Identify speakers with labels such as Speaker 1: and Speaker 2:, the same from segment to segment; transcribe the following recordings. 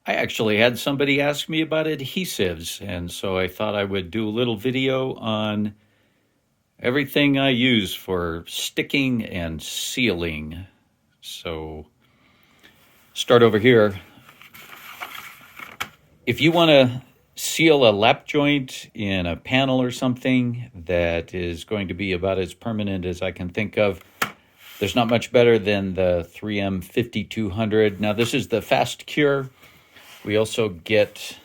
Speaker 1: I actually had somebody ask me about adhesives, and so I thought I would do a little video on everything I use for sticking and sealing. So, start over here. If you want to seal a lap joint in a panel or something that is going to be about as permanent as I can think of, there's not much better than the 3M 5200. Now, this is the fast cure. We also get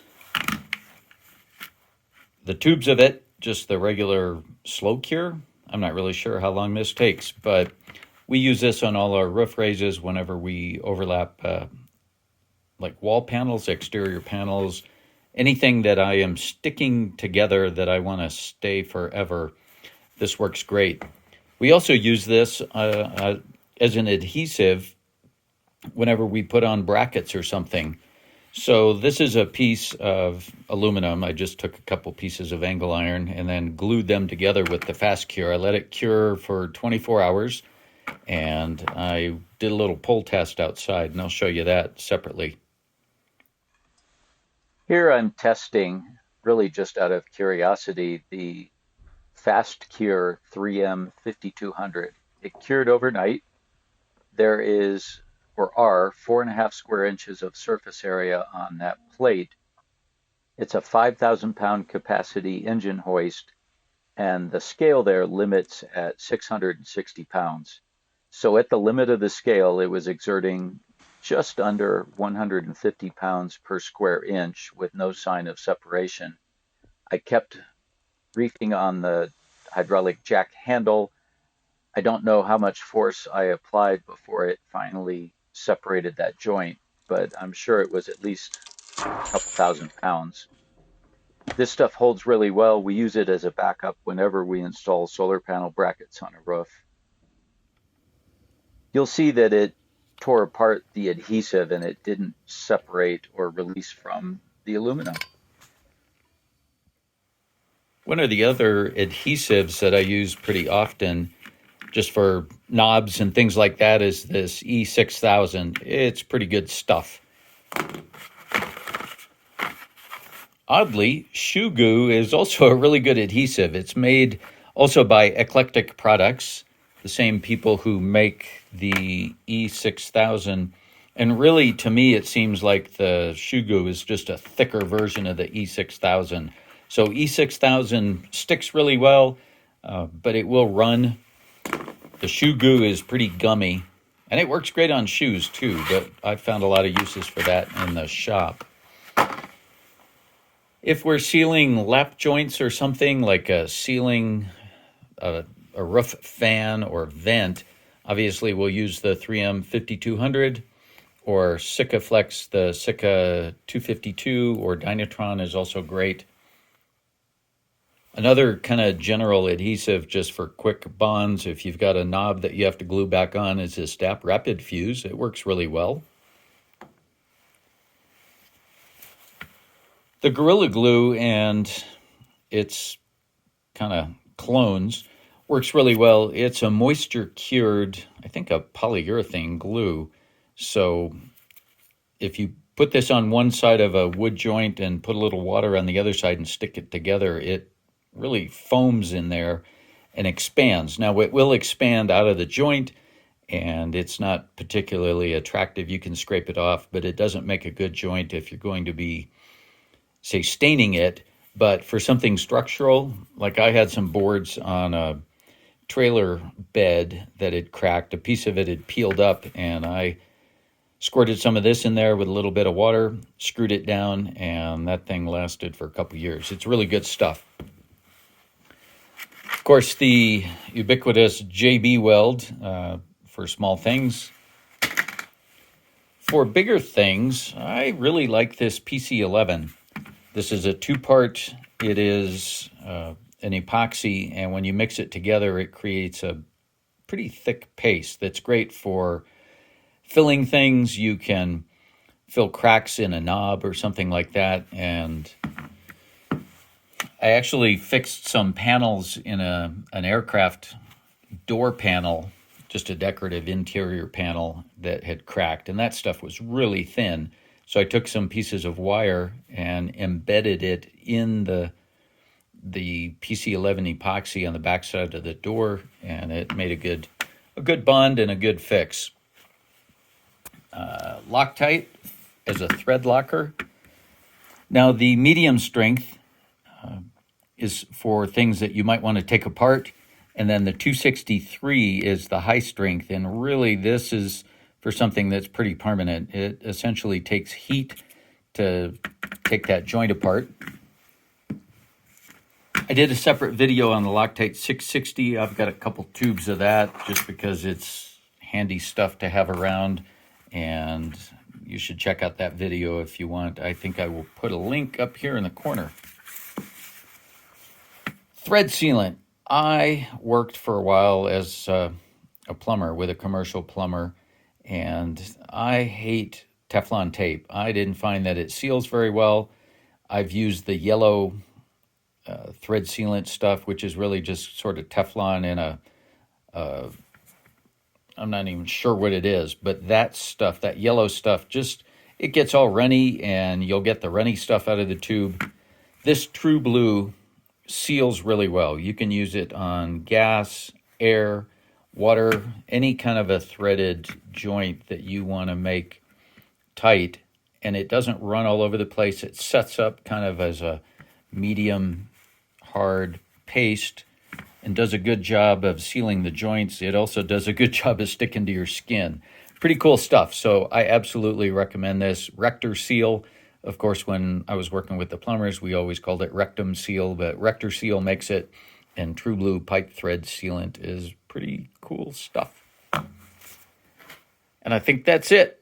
Speaker 1: the tubes of it, just the regular slow cure. I'm not really sure how long this takes, but we use this on all our roof raises whenever we overlap like wall panels, exterior panels, anything that I am sticking together that I want to stay forever. This works great. We also use this as an adhesive whenever we put on brackets or something. So this is a piece of aluminum. I just took a couple pieces of angle iron and then glued them together with the fast cure. I let it cure for 24 hours and I did a little pull test outside, and I'll show you that separately. Here I'm testing, really just out of curiosity, the Fast Cure 3M 5200. It cured overnight. There is, or are, 4.5 square inches of surface area on that plate. It's a 5,000 pound capacity engine hoist, and the scale there limits at 660 pounds. So at the limit of the scale, it was exerting just under 150 pounds per square inch with no sign of separation. I kept reefing on the hydraulic jack handle. I don't know how much force I applied before it finally separated that joint, but I'm sure it was at least a couple thousand pounds. This stuff holds really well. We use it as a backup whenever we install solar panel brackets on a roof. You'll see that it tore apart the adhesive and it didn't separate or release from the aluminum. One of the other adhesives that I use pretty often just for knobs and things like that is this E6000. It's pretty good stuff. Oddly, shoe goo is also a really good adhesive. It's made also by Eclectic Products, the same people who make the E6000. And really, to me, it seems like the shoe goo is just a thicker version of the E6000. So E6000 sticks really well, but it will run. The shoe goo is pretty gummy, and it works great on shoes too, but I've found a lot of uses for that in the shop. If we're sealing lap joints or something, like sealing a roof fan or vent, obviously we'll use the 3M 5200 or Sikaflex, the Sika 252, or Dynatron is also great. Another kind of general adhesive just for quick bonds, if you've got a knob that you have to glue back on, is this DAP Rapid Fuse. It works really well. The Gorilla Glue and its kind of clones works really well. It's a moisture cured, I think a polyurethane glue. So if you put this on one side of a wood joint and put a little water on the other side and stick it together, it really foams in there and expands. Now it will expand out of the joint and it's not particularly attractive. You can scrape it off, but it doesn't make a good joint if you're going to be, say, staining it. But for something structural, like I had some boards on a trailer bed that had cracked, a piece of it had peeled up, and I squirted some of this in there with a little bit of water, screwed it down, and that thing lasted for a couple years. It's really good stuff. Of course, the ubiquitous JB Weld for small things. For bigger things, I really like this PC11. This is a two-part. It is an epoxy, and when you mix it together, it creates a pretty thick paste that's great for filling things. You can fill cracks in a knob or something like that, and I actually fixed some panels in an aircraft door panel, just a decorative interior panel that had cracked, and that stuff was really thin.
Speaker 2: So I took some pieces of wire and embedded it in the PC11 epoxy on the backside of the door, and it made a good bond and a good fix. Loctite as a thread locker. Now the medium strength is for things that you might want to take apart, and then the 263 is the high strength, and really this is for something that's pretty permanent. It essentially takes heat to take that joint apart. I did a separate video on the Loctite 660. I've got a couple tubes of that just because it's handy stuff to have around, and you should check out that video if you want. I think I will put a link up here in the corner. Thread sealant. I worked for a while as a plumber with a commercial plumber, and I hate Teflon tape. I didn't find that it seals very well. I've used the yellow thread sealant stuff, which is really just sort of Teflon in I'm not even sure what it is, but that stuff, that yellow stuff, just, it gets all runny and you'll get the runny stuff out of the tube. This True Blue seals really well. You can use it on gas, air, water, any kind of a threaded joint that you want to make tight, and it doesn't run all over the place. It sets up kind of as a medium hard paste and does a good job of sealing the joints. It also does a good job of sticking to your skin. Pretty cool stuff. So I absolutely recommend this. Rector Seal. Of course, when I was working with the plumbers, we always called it Rectum Seal, but Rector Seal makes it, and True Blue pipe thread sealant is pretty cool stuff. And I think that's it.